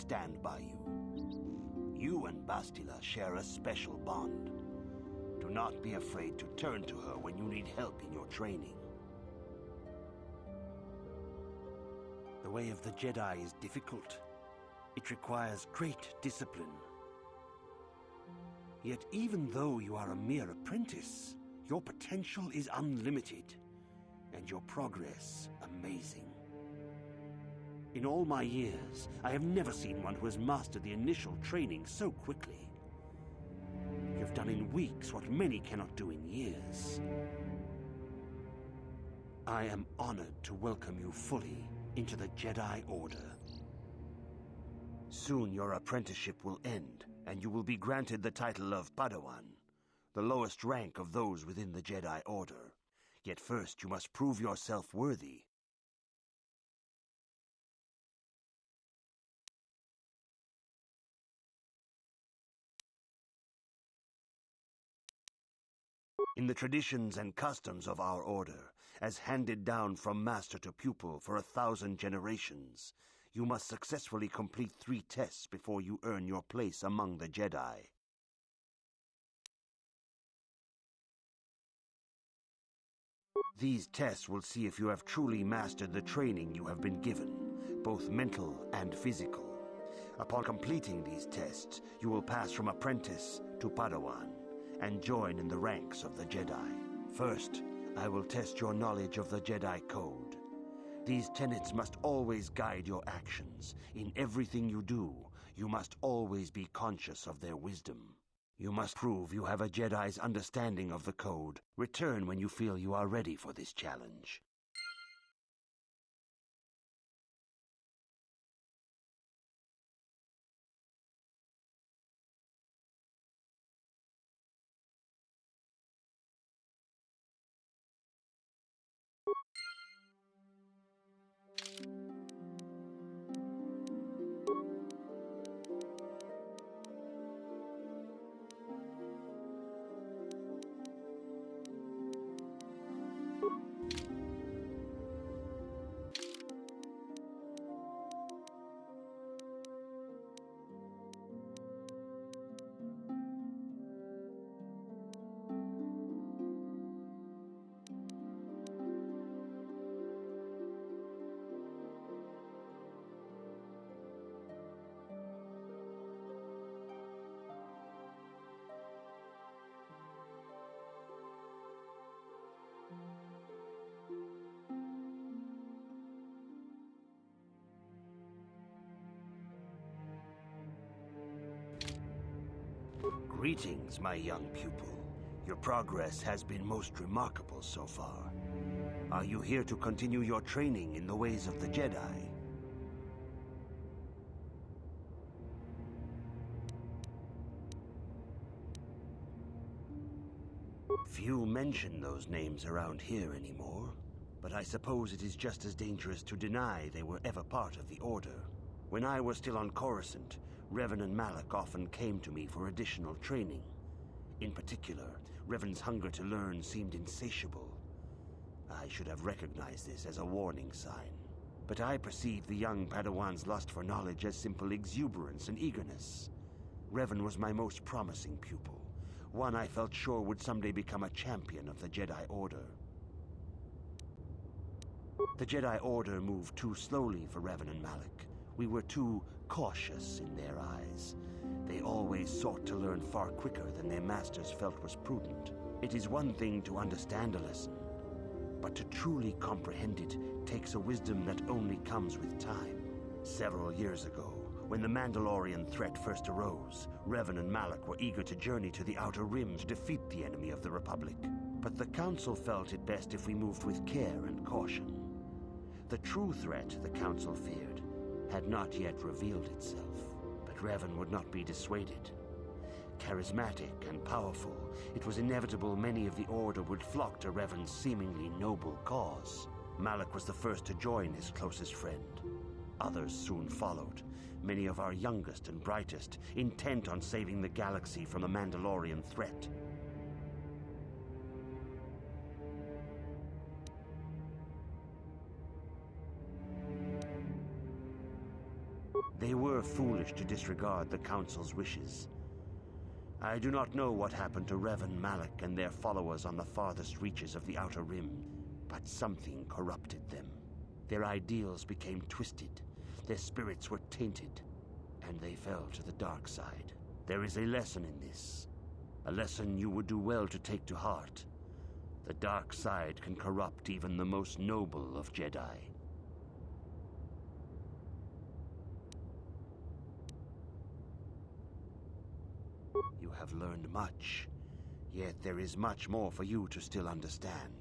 stand by you. You and Bastila share a special bond. Do not be afraid to turn to her when you need help in your training. The way of the Jedi is difficult. It requires great discipline. Yet even though you are a mere apprentice, your potential is unlimited, and your progress amazing. In all my years, I have never seen one who has mastered the initial training so quickly. You've done in weeks what many cannot do in years. I am honored to welcome you fully into the Jedi Order. Soon your apprenticeship will end, and you will be granted the title of Padawan, the lowest rank of those within the Jedi Order. Yet first you must prove yourself worthy. In the traditions and customs of our order, as handed down from master to pupil for 1,000 generations, you must successfully complete 3 tests before you earn your place among the Jedi. These tests will see if you have truly mastered the training you have been given, both mental and physical. Upon completing these tests, you will pass from apprentice to Padawan and join in the ranks of the Jedi. First, I will test your knowledge of the Jedi Code. These tenets must always guide your actions. In everything you do, you must always be conscious of their wisdom. You must prove you have a Jedi's understanding of the Code. Return when you feel you are ready for this challenge. Greetings, my young pupil. Your progress has been most remarkable so far. Are you here to continue your training in the ways of the Jedi? Few mention those names around here anymore, but I suppose it is just as dangerous to deny they were ever part of the Order. When I was still on Coruscant, Revan and Malak often came to me for additional training. In particular, Revan's hunger to learn seemed insatiable. I should have recognized this as a warning sign. But I perceived the young Padawan's lust for knowledge as simple exuberance and eagerness. Revan was my most promising pupil, one I felt sure would someday become a champion of the Jedi Order. The Jedi Order moved too slowly for Revan and Malak. We were too cautious in their eyes. They always sought to learn far quicker than their masters felt was prudent. It is one thing to understand a lesson, but to truly comprehend it takes a wisdom that only comes with time. Several years ago, when the Mandalorian threat first arose, Revan and Malak were eager to journey to the Outer Rim to defeat the enemy of the Republic. But the Council felt it best if we moved with care and caution. The true threat the Council feared had not yet revealed itself, but Revan would not be dissuaded. Charismatic and powerful, it was inevitable many of the Order would flock to Revan's seemingly noble cause. Malak was the first to join his closest friend. Others soon followed, many of our youngest and brightest, intent on saving the galaxy from the Mandalorian threat. They were foolish to disregard the Council's wishes. I do not know what happened to Revan Malak and their followers on the farthest reaches of the Outer Rim, but something corrupted them. Their ideals became twisted, their spirits were tainted, and they fell to the dark side. There is a lesson in this, a lesson you would do well to take to heart. The dark side can corrupt even the most noble of Jedi. You have learned much, yet there is much more for you to still understand.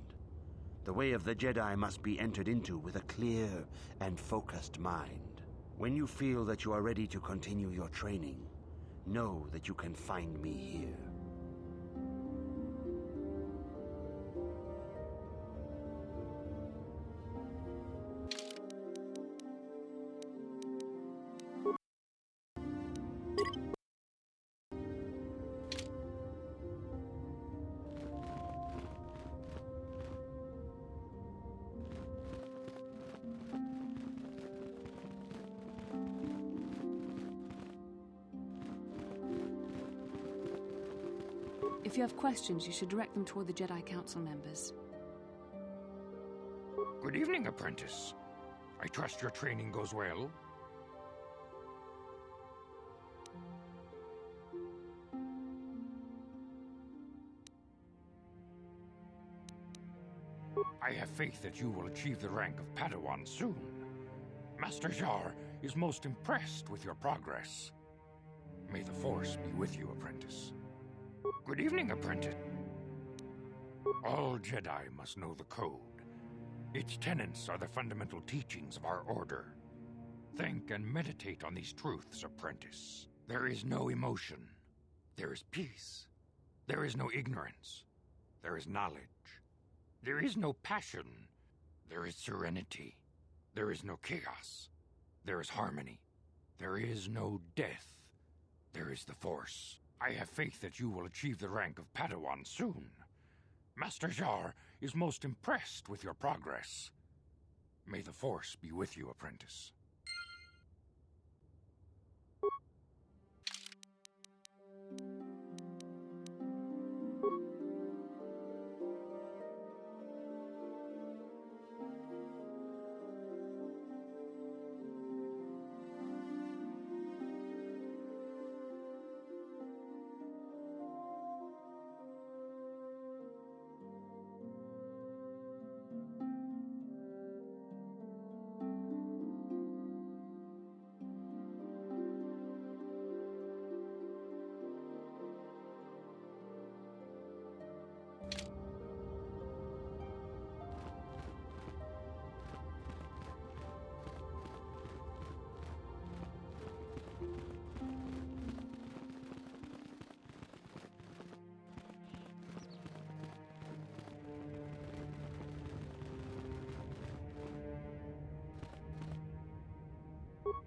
The way of the Jedi must be entered into with a clear and focused mind. When you feel that you are ready to continue your training, know that you can find me here. If you have questions, you should direct them toward the Jedi Council members. Good evening, apprentice. I trust your training goes well. I have faith that you will achieve the rank of Padawan soon. Master Jar is most impressed with your progress. May the Force be with you, apprentice. Good evening, apprentice. All Jedi must know the code. Its tenets are the fundamental teachings of our order. Think and meditate on these truths, apprentice. There is no emotion. There is peace. There is no ignorance. There is knowledge. There is no passion. There is serenity. There is no chaos. There is harmony. There is no death. There is the Force. I have faith that you will achieve the rank of Padawan soon. Master Jar is most impressed with your progress. May the Force be with you, apprentice.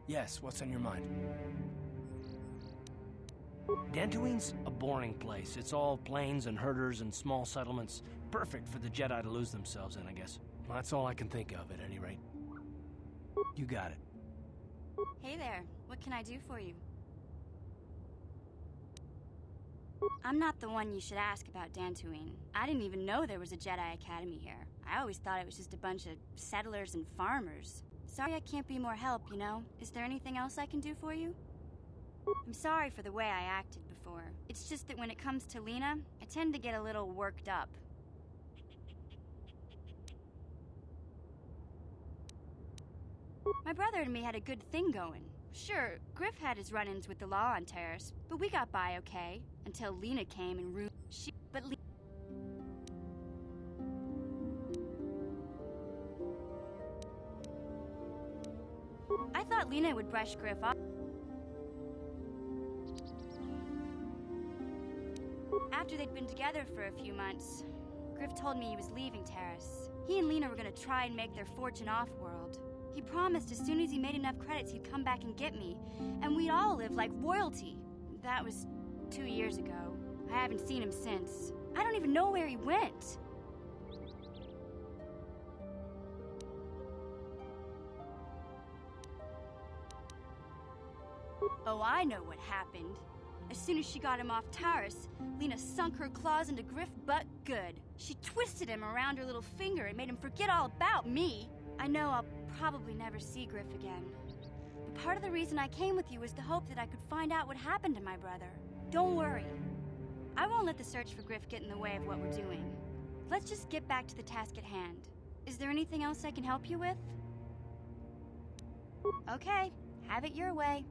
Yes, what's on your mind? Dantooine's a boring place. It's all plains and herders and small settlements. Perfect for the Jedi to lose themselves in, I guess. Well, that's all I can think of, at any rate. You got it. Hey there, what can I do for you? I'm not the one you should ask about Dantooine. I didn't even know there was a Jedi Academy here. I always thought it was just a bunch of settlers and farmers. Sorry I can't be more help, you know? Is there anything else I can do for you? I'm sorry for the way I acted before. It's just that when it comes to Lena, I tend to get a little worked up. My brother and me had a good thing going. Sure, Griff had his run-ins with the law on Terrace, but we got by okay, until Lena came and ruined I thought Lena would brush Griff off. After they'd been together for a few months, Griff told me he was leaving Terrace. He and Lena were gonna try and make their fortune off-world. He promised as soon as he made enough credits he'd come back and get me, and we'd all live like royalty. That was 2 years ago. I haven't seen him since. I don't even know where he went. Oh, I know what happened. As soon as she got him off Taurus, Lena sunk her claws into Griff butt good. She twisted him around her little finger and made him forget all about me. I know I'll probably never see Griff again. But part of the reason I came with you was the hope that I could find out what happened to my brother. Don't worry. I won't let the search for Griff get in the way of what we're doing. Let's just get back to the task at hand. Is there anything else I can help you with? Okay, have it your way.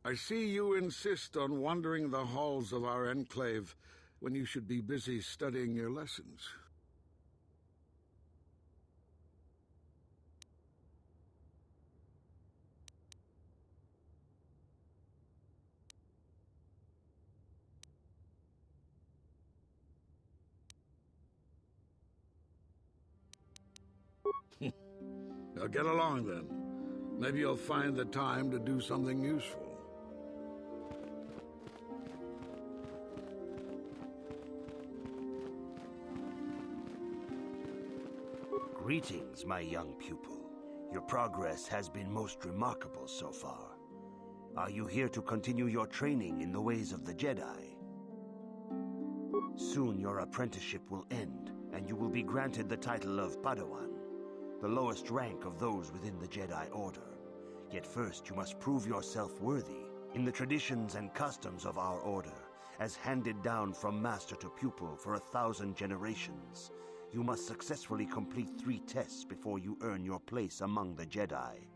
I see you insist on wandering the halls of our enclave when you should be busy studying your lessons. Now get along then. Maybe you'll find the time to do something useful. Greetings, my young pupil. Your progress has been most remarkable so far. Are you here to continue your training in the ways of the Jedi? Soon your apprenticeship will end, and you will be granted the title of Padawan, the lowest rank of those within the Jedi Order. Yet first you must prove yourself worthy in the traditions and customs of our order, as handed down from master to pupil for 1,000 generations. You must successfully complete 3 tests before you earn your place among the Jedi.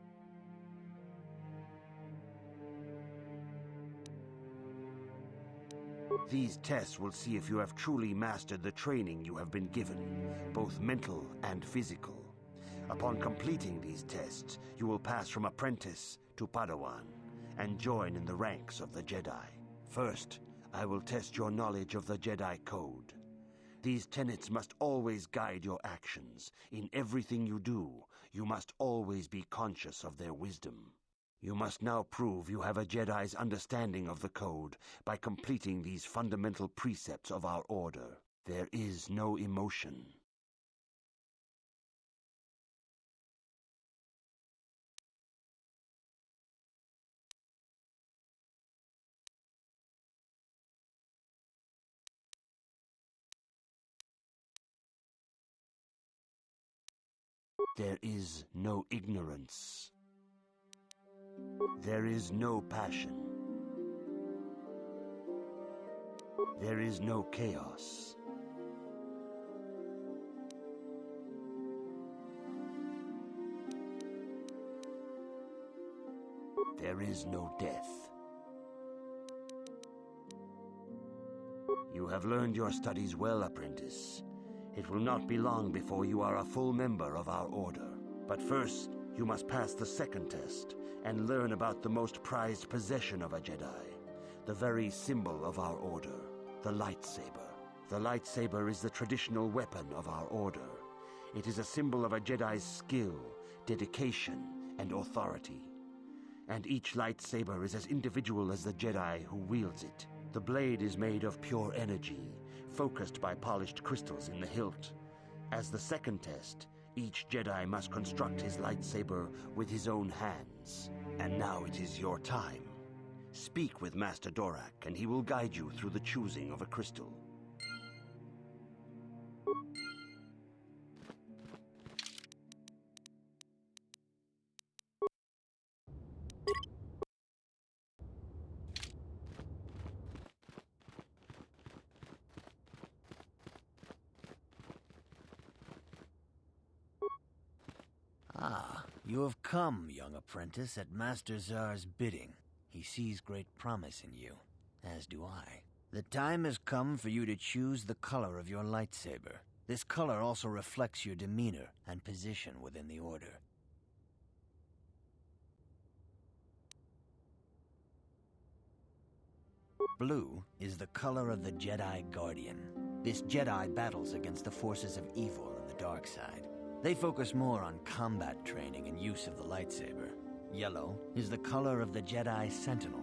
These tests will see if you have truly mastered the training you have been given, both mental and physical. Upon completing these tests, you will pass from apprentice to Padawan and join in the ranks of the Jedi. First, I will test your knowledge of the Jedi Code. These tenets must always guide your actions. In everything you do, you must always be conscious of their wisdom. You must now prove you have a Jedi's understanding of the Code by completing these fundamental precepts of our order. There is no emotion. There is no ignorance. There is no passion. There is no chaos. There is no death. You have learned your studies well, apprentice. It will not be long before you are a full member of our order. But first, you must pass the second test and learn about the most prized possession of a Jedi, the very symbol of our order, the lightsaber. The lightsaber is the traditional weapon of our order. It is a symbol of a Jedi's skill, dedication, and authority. And each lightsaber is as individual as the Jedi who wields it. The blade is made of pure energy, focused by polished crystals in the hilt. As the second test, each Jedi must construct his lightsaber with his own hands. And now it is your time. Speak with Master Dorak, and he will guide you through the choosing of a crystal. Ah, you have come, young apprentice, at Master Zar's bidding. He sees great promise in you, as do I. The time has come for you to choose the color of your lightsaber. This color also reflects your demeanor and position within the Order. Blue is the color of the Jedi Guardian. This Jedi battles against the forces of evil and the dark side. They focus more on combat training and use of the lightsaber. Yellow is the color of the Jedi Sentinel.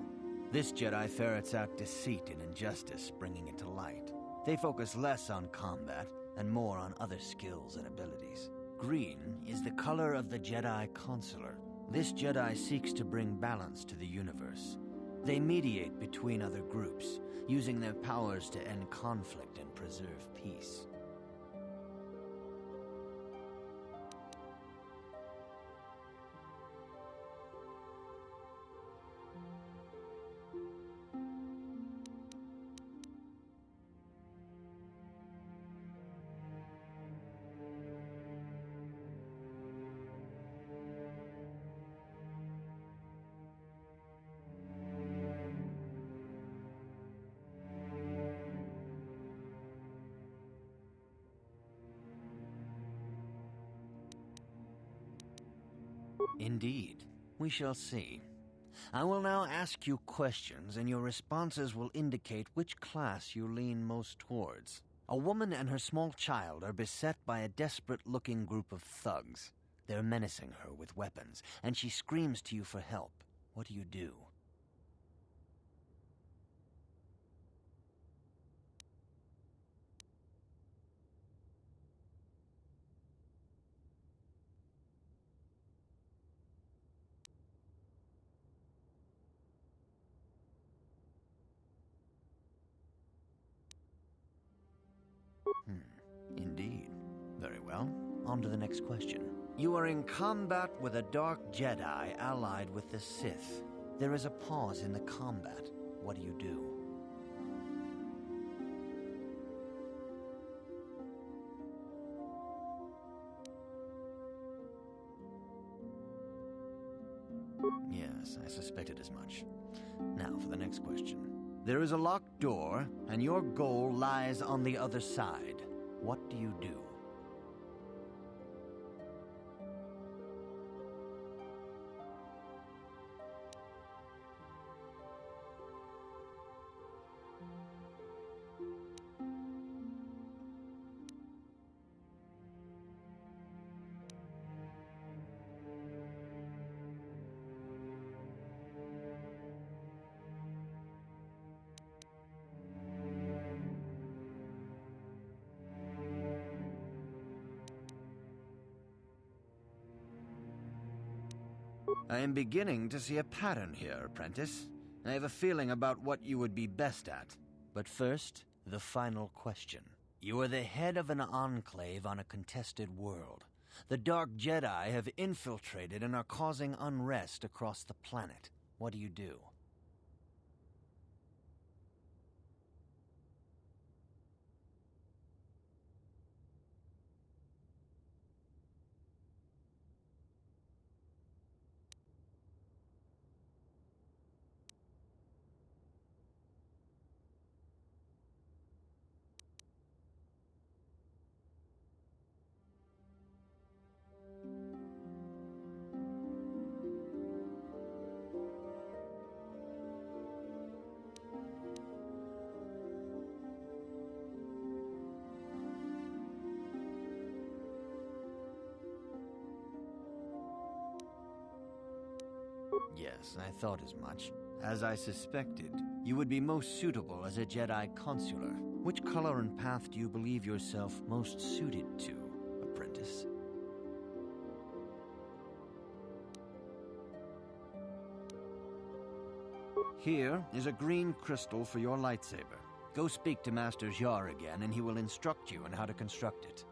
This Jedi ferrets out deceit and injustice, bringing it to light. They focus less on combat and more on other skills and abilities. Green is the color of the Jedi Consular. This Jedi seeks to bring balance to the universe. They mediate between other groups, using their powers to end conflict and preserve peace. Indeed. We shall see. I will now ask you questions, and your responses will indicate which class you lean most towards. A woman and her small child are beset by a desperate-looking group of thugs. They're menacing her with weapons, and she screams to you for help. What do? Indeed. Very well. On to the next question. You are in combat with a dark Jedi allied with the Sith. There is a pause in the combat. What do? Yes, I suspected as much. Now for the next question. There is a locked door, and your goal lies on the other side. What do? I am beginning to see a pattern here, apprentice. I have a feeling about what you would be best at. But first, the final question. You are the head of an enclave on a contested world. The Dark Jedi have infiltrated and are causing unrest across the planet. What do? Yes, I thought as much. As I suspected, you would be most suitable as a Jedi Consular. Which color and path do you believe yourself most suited to, apprentice? Here is a green crystal for your lightsaber. Go speak to Master Jar again, and he will instruct you on how to construct it.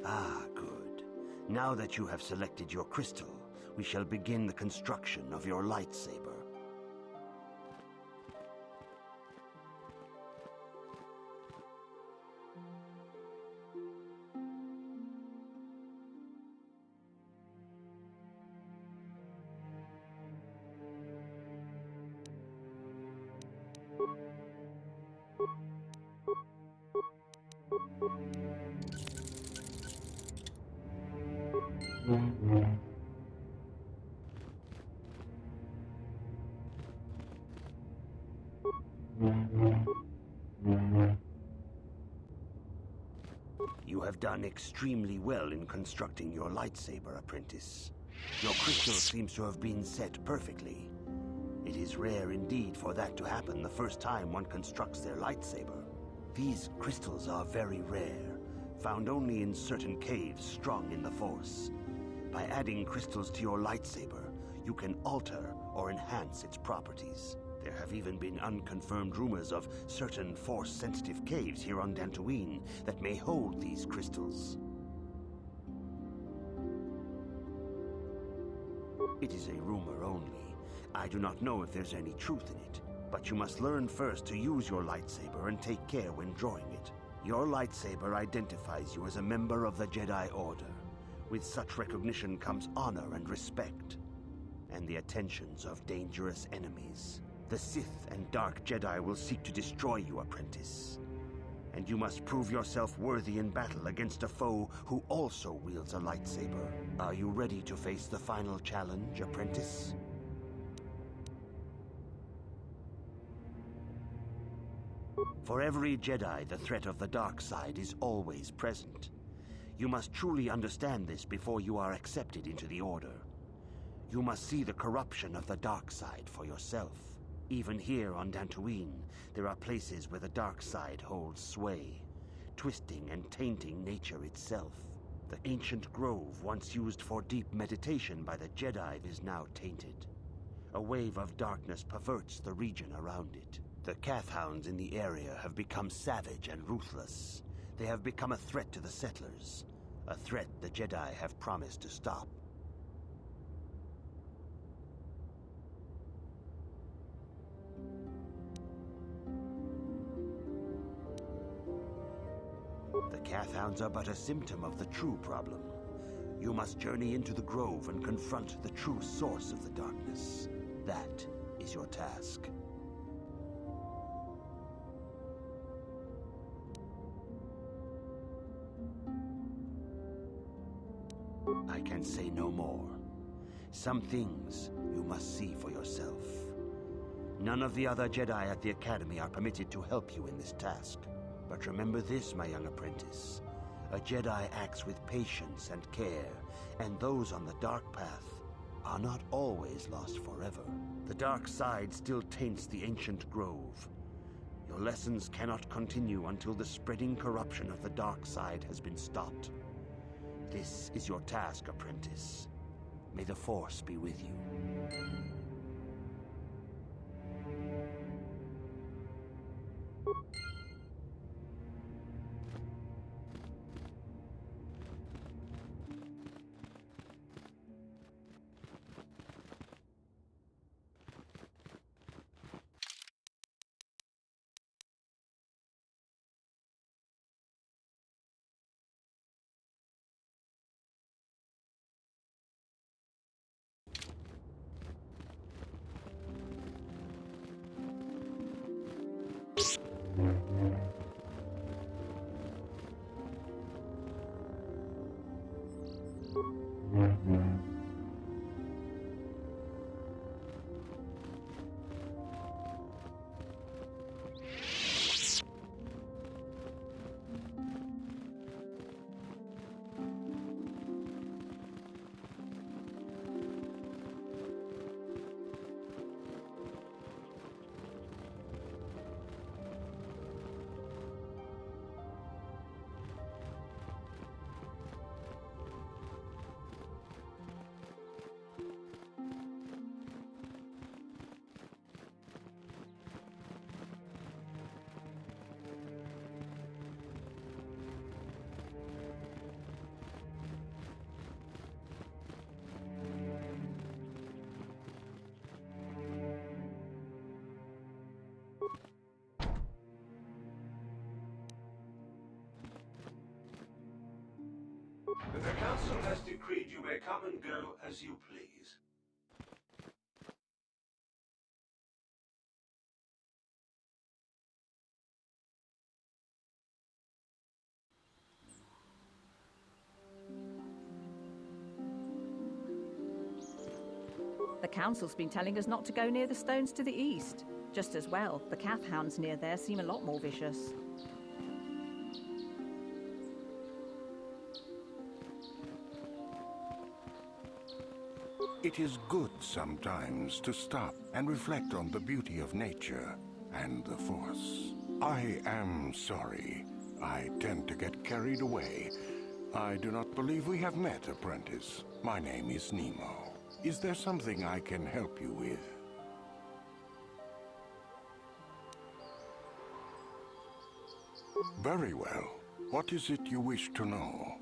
Ah, good. Now that you have selected your crystal, we shall begin the construction of your lightsaber. You have done extremely well in constructing your lightsaber, apprentice. Your crystal seems to have been set perfectly. It is rare indeed for that to happen the first time one constructs their lightsaber. These crystals are very rare, found only in certain caves strong in the Force. By adding crystals to your lightsaber, you can alter or enhance its properties. There have even been unconfirmed rumors of certain Force-sensitive caves here on Dantooine that may hold these crystals. It is a rumor only. I do not know if there's any truth in it, but you must learn first to use your lightsaber and take care when drawing it. Your lightsaber identifies you as a member of the Jedi Order. With such recognition comes honor and respect, and the attentions of dangerous enemies. The Sith and Dark Jedi will seek to destroy you, apprentice. And you must prove yourself worthy in battle against a foe who also wields a lightsaber. Are you ready to face the final challenge, apprentice? For every Jedi, the threat of the dark side is always present. You must truly understand this before you are accepted into the Order. You must see the corruption of the dark side for yourself. Even here on Dantooine, there are places where the dark side holds sway, twisting and tainting nature itself. The ancient grove, once used for deep meditation by the Jedi, is now tainted. A wave of darkness perverts the region around it. The Kathhounds in the area have become savage and ruthless. They have become a threat to the settlers, a threat the Jedi have promised to stop. The Kathhounds are but a symptom of the true problem. You must journey into the grove and confront the true source of the darkness. That is your task. I can say no more. Some things you must see for yourself. None of the other Jedi at the Academy are permitted to help you in this task. But remember this, my young apprentice. A Jedi acts with patience and care, and those on the dark path are not always lost forever. The dark side still taints the ancient grove. Your lessons cannot continue until the spreading corruption of the dark side has been stopped. This is your task, apprentice. May the Force be with you. The council has decreed you may come and go as you please. The council's been telling us not to go near the stones to the east. Just as well, the calf hounds near there seem a lot more vicious. It is good sometimes to stop and reflect on the beauty of nature and the Force. I am sorry. I tend to get carried away. I do not believe we have met, apprentice. My name is Nemo. Is there something I can help you with? Very well. What is it you wish to know?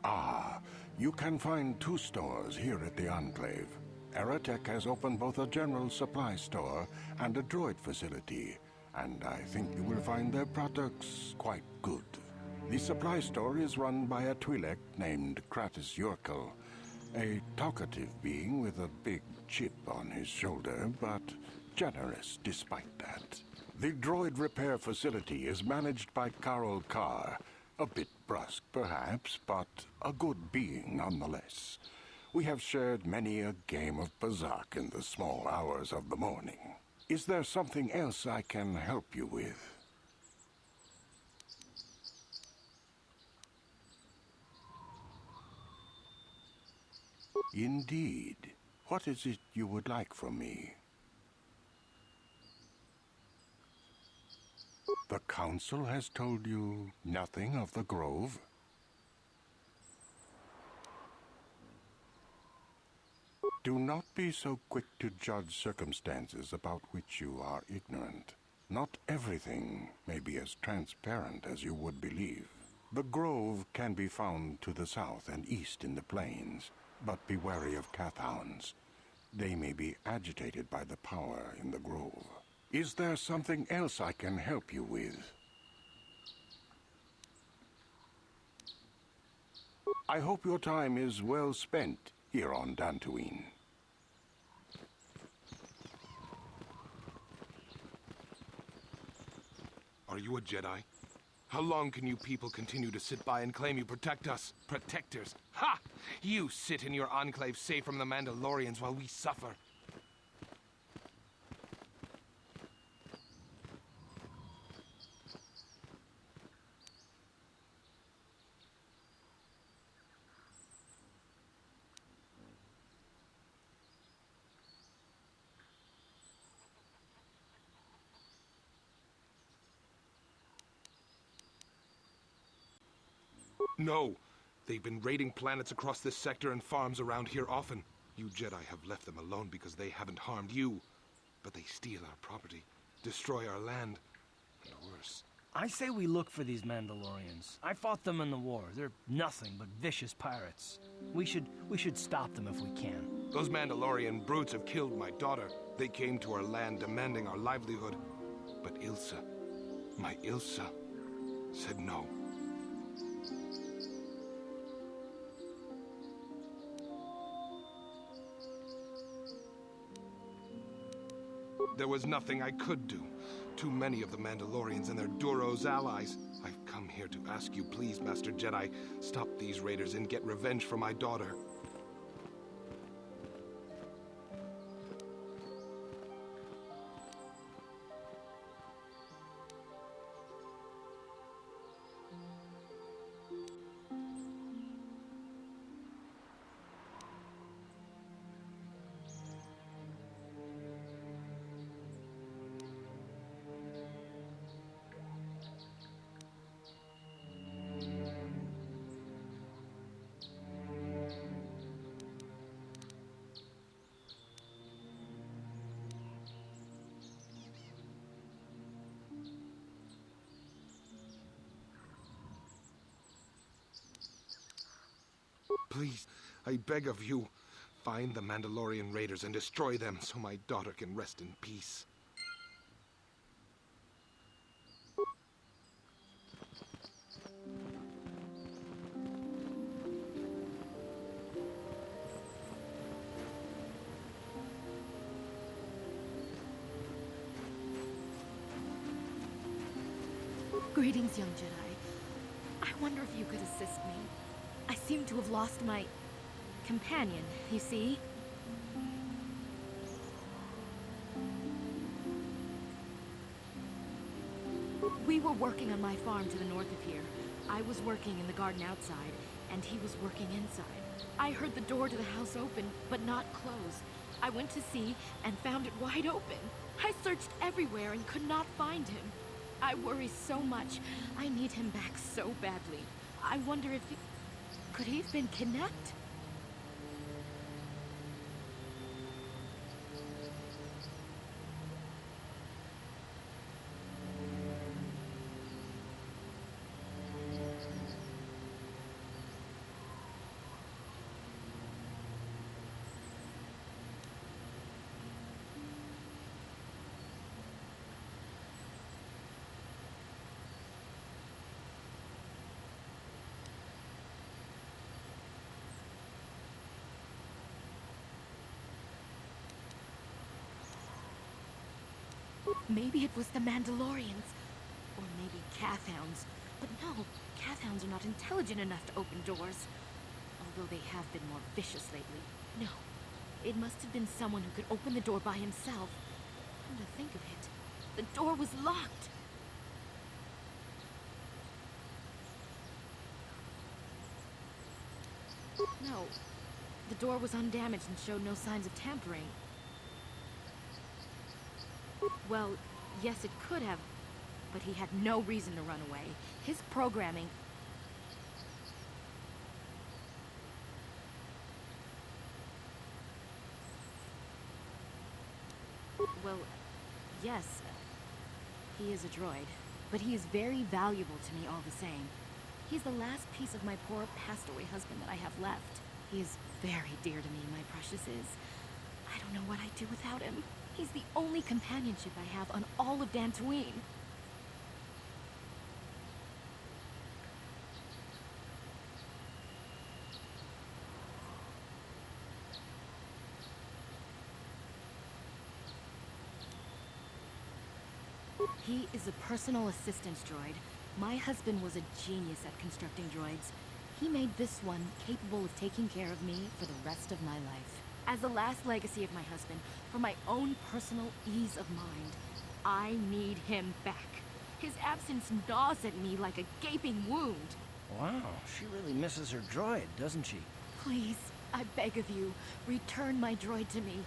Ah, you can find 2 stores here at the Enclave. Aerotech has opened both a general supply store and a droid facility, and I think you will find their products quite good. The supply store is run by a Twi'lek named Kratos Yorkel, a talkative being with a big chip on his shoulder, but generous despite that. The droid repair facility is managed by Carol Carr, a bit brusque perhaps, but a good being nonetheless. We have shared many a game of Bazak in the small hours of the morning. Is there something else I can help you with? Indeed. What is it you would like from me? The Council has told you nothing of the Grove? Do not be so quick to judge circumstances about which you are ignorant. Not everything may be as transparent as you would believe. The Grove can be found to the south and east in the plains, but be wary of Cathounds. They may be agitated by the power in the Grove. Is there something else I can help you with? I hope your time is well spent here on Dantooine. Are you a Jedi? How long can you people continue to sit by and claim you protect us? Protectors? Ha! You sit in your enclave safe from the Mandalorians while we suffer. No! They've been raiding planets across this sector and farms around here often. You Jedi have left them alone because they haven't harmed you. But they steal our property, destroy our land, and worse. I say we look for these Mandalorians. I fought them in the war. They're nothing but vicious pirates. We should stop them if we can. Those Mandalorian brutes have killed my daughter. They came to our land demanding our livelihood. But Ilsa, my Ilsa, said no. There was nothing I could do. Too many of the Mandalorians and their Duros allies. I've come here to ask you, please, Master Jedi, stop these raiders and get revenge for my daughter. Please, I beg of you, find the Mandalorian raiders and destroy them so my daughter can rest in peace. Greetings, young Jedi. I wonder if you could assist me. I seem to have lost my companion, you see? We were working on my farm to the north of here. I was working in the garden outside, and he was working inside. I heard the door to the house open, but not close. I went to see and found it wide open. I searched everywhere and could not find him. I worry so much. I need him back so badly. I wonder if he... Could he have been kidnapped? Maybe it was the Mandalorians. Or maybe Kathhounds. But no, Kathhounds are not intelligent enough to open doors. Although they have been more vicious lately. No, it must have been someone who could open the door by himself. Come to think of it, the door was locked. No, the door was undamaged and showed no signs of tampering. Well, yes, it could have, but he had no reason to run away. His programming... Well, yes, he is a droid, but he is very valuable to me all the same. He's the last piece of my poor passed-away husband that I have left. He is very dear to me, my precious is. I don't know what I'd do without him. He's the only companionship I have on all of Dantooine. He is a personal assistance droid. My husband was a genius at constructing droids. He made this one capable of taking care of me for the rest of my life. As the last legacy of my husband, for my own personal ease of mind, I need him back. His absence gnaws at me like a gaping wound. Wow, she really misses her droid, doesn't she? Please, I beg of you, return my droid to me.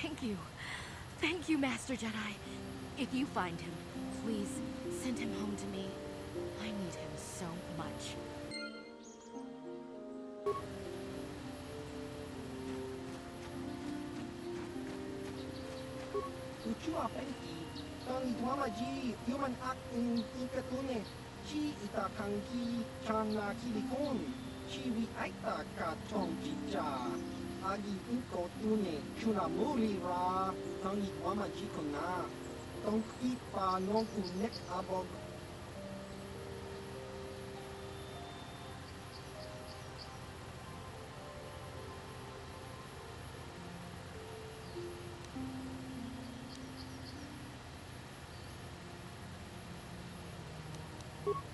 Thank you. Thank you, Master Jedi. If you find him, please send him home to me. I need him so much. Ucua penki, tangi tuamaji, human act in ikatune, chi itakangi, chana kilikon, chi wi aita ka tong chicha, agi inko tune, chuna muri ra, tangi tuamaji kona, tong ipa non unek abog.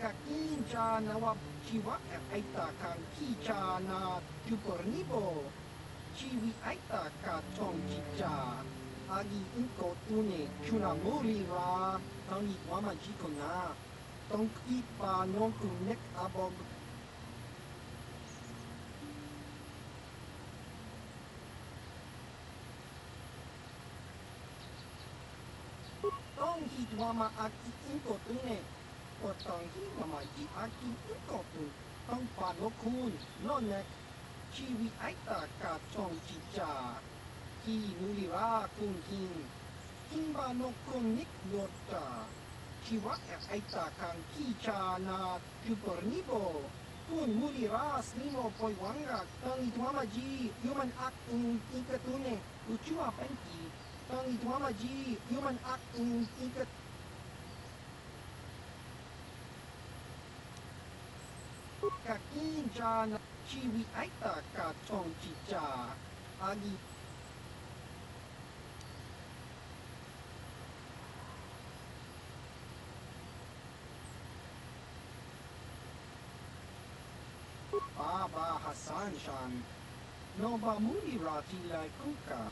Kakincha na wap chiwa aita kan kicha na tupornibo. Chiwi aita ka tong chicha. Agi inko tune chuna muri ra. Tangi wama jiko na. Tong ipa non unek abog. Tong hitwama aki inko tune. Tong hitwama ji aki inko tu. Tong panokun nonek. Chiwi aita ka tong chicha. Ki nulira kun king. Kimba no kun nik yota. Chiwa aita kan kicha na tupornibo. Kun mulira slimo poiwanga. Tong itwama ji human act in ikatune. Uchua penki. Tong itwama ji human act in ikat. Kakinja na chiwi aita ka chong chicha. Agi Baba Hassan-shan. No ba muli rati lai kuka.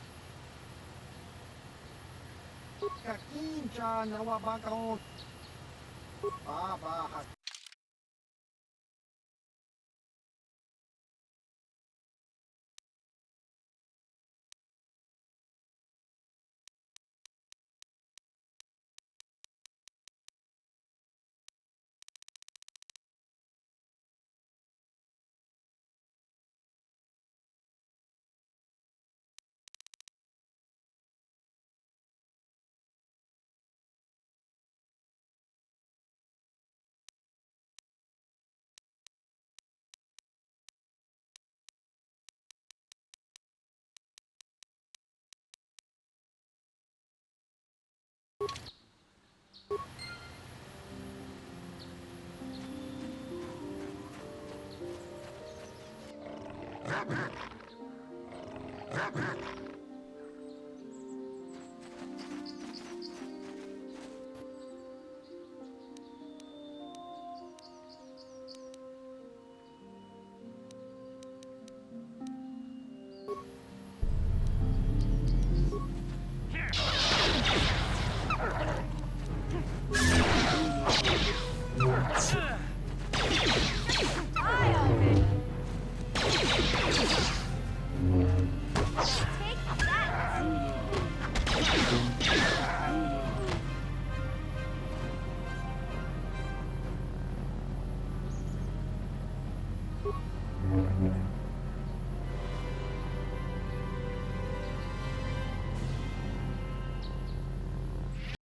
Kakinja na wabakaon. Baba Hassan.